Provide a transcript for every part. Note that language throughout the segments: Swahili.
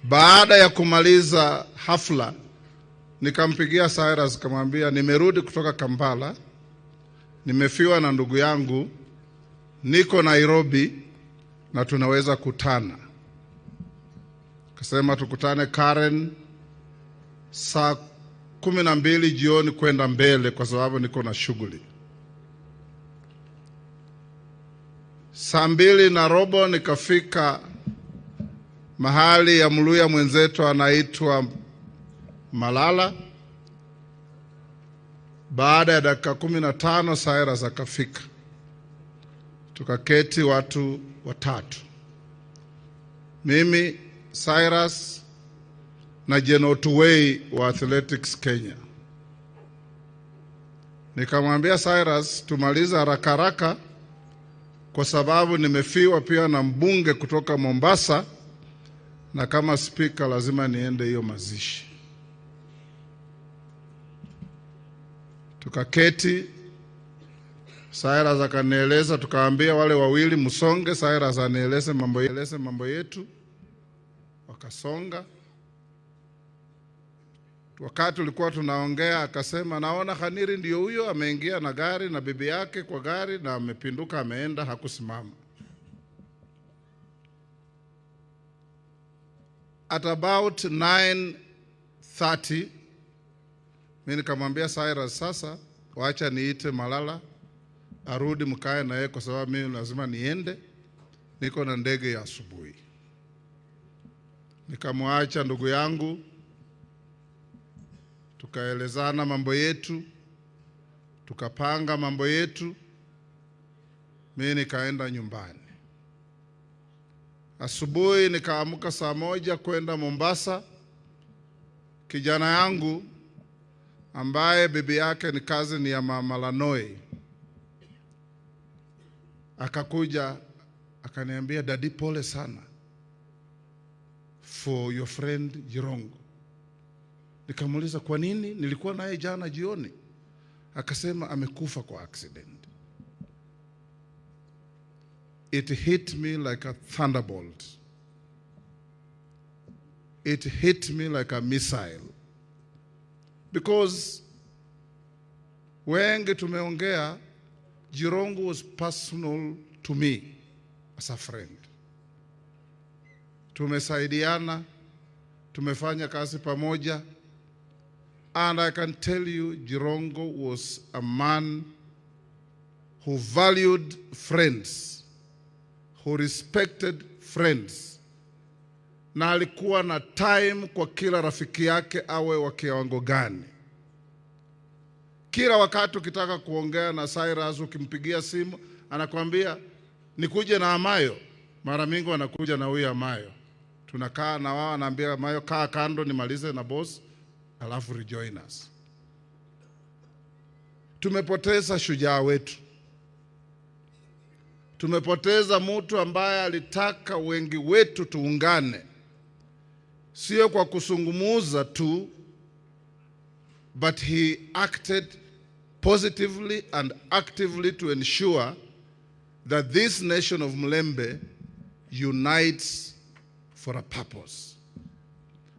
Baada ya kumaliza hafla, nikampigia Cyrus kamwambia nimerudi kutoka Kampala, nimefiwa na ndugu yangu, niko Nairobi na tunaweza kutana. Kasema tukutane Karen saa 12 jioni kwenda mbele kwa sababu niko na shughuli. Saa 2:15 nikafika mahali ya Mluya mwenzetu anaitwa Malala. Baada ya dakika 15 Cyrus akafika. Tukaketi watu watatu. Mimi, Cyrus na Jeno Tuwei wa Athletics Kenya. Nikamwambia Cyrus tumaliza haraka haraka kwa sababu nimefiwa pia na mbunge kutoka Mombasa na kama speaker lazima niende hiyo mazishi. Tukaketi, Cyrus akanieleza, tukaambia wale wawili msonge, Cyrus anieleze mambo yetu. Wakasonga. Wakati tulikuwa tunaongea akasema naona Khaniri ndio huyo ameingia na gari na bibi yake kwa gari na amepinduka ameenda, hakusimama. At about 9:30 mimi nikamwambia Cyrus, sasa waacha niite Malala arudi mkae na yeye kwa sababu mimi lazima niende, niko na ndege ya asubuhi. Nikamwacha ndugu yangu, tukaelezana mambo yetu, tukapanga mambo yetu, mimi nikaenda nyumbani. Asubuhi nikaamka saa 1 kwenda Mombasa. Kijana yangu ambaye bibi yake ni cousin ya Mama Lanoi akakuja akaniambia, Daddy, pole sana for your friend Jirongo. Nikamuuliza kwa nini, nilikuwa naye jana jioni. Akasema amekufa kwa accident. It hit me like a thunderbolt. It hit me like a missile. Because wengi tumeongea, Jirongo was personal to me as a friend. Tumesaidiana, tumefanya kazi pamoja. And I can tell you, Jirongo was a man who valued friends, who respected friends. Na alikuwa na time kwa kila rafiki yake awe wa kiwango gani. Kila wakati ukitaka kuongea na Cyrus ukimpigia simu, anakuambia nikuje na Amayo. Mara mingi anakuja na huyu Amayo. Tunakaa na wao, anaambia Amayo kaa kando nimalize na boss, alafu rejoin us. Tumepoteza shujaa wetu. Tumepoteza mtu ambaye alitaka wengi wetu tuungane. Sio kwa kusungumuza tu, but he acted positively and actively to ensure that this nation of Mlembe unites for a purpose.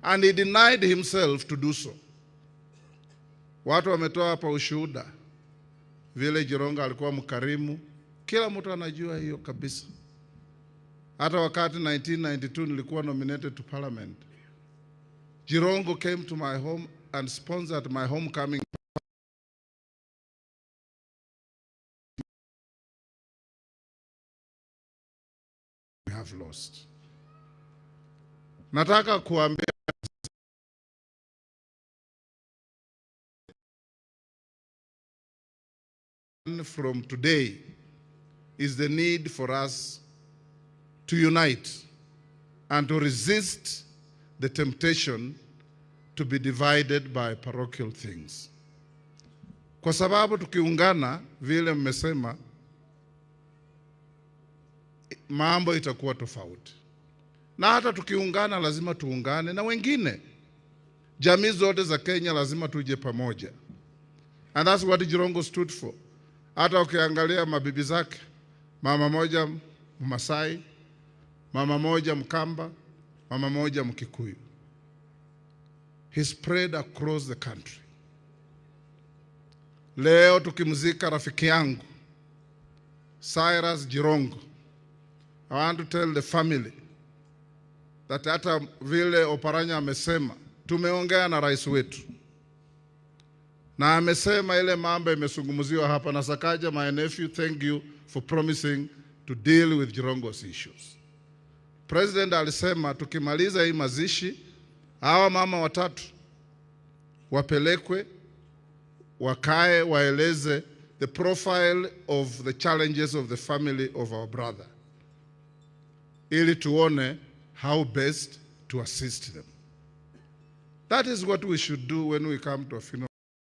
And he denied himself to do so. Watu wametoa hapa ushuhuda vile Jirongo alikuwa mkarimu. Kila mtu anajua hiyo kabisa. Hata wakati 1992 nilikuwa nominated to parliament, Jirongo came to my home and sponsored my homecoming. We have lost. Nataka kuambia from today is the need for us to unite and to resist the temptation to be divided by parochial things. Kwa sababu tukiungana vile mmesema, mambo itakuwa tofauti. Na hata tukiungana lazima tuungane na wengine. Jamii zote za Kenya lazima tuje pamoja. And that's what Jirongo stood for. Hata ukiangalia mabibi zake, mama moja Masai, mama moja Mkamba, mama moja Mkikuyu. He spread across the country. Leo tukimzika rafiki yangu Cyrus Jirongo, I want to tell the family that hata vile Oparanya amesema, tumeongea na rais wetu na amesema ile mambo imesungumziwa hapa. Na Sakaja, my nephew, thank you for promising to deal with Jirongo's issues. President alisema tukimaliza hii mazishi, hawa mama watatu wapelekwe, wakae, waeleze the profile of the challenges of the family of our brother, ili tuone how best to assist them. That is what we should do when we come to a funeral.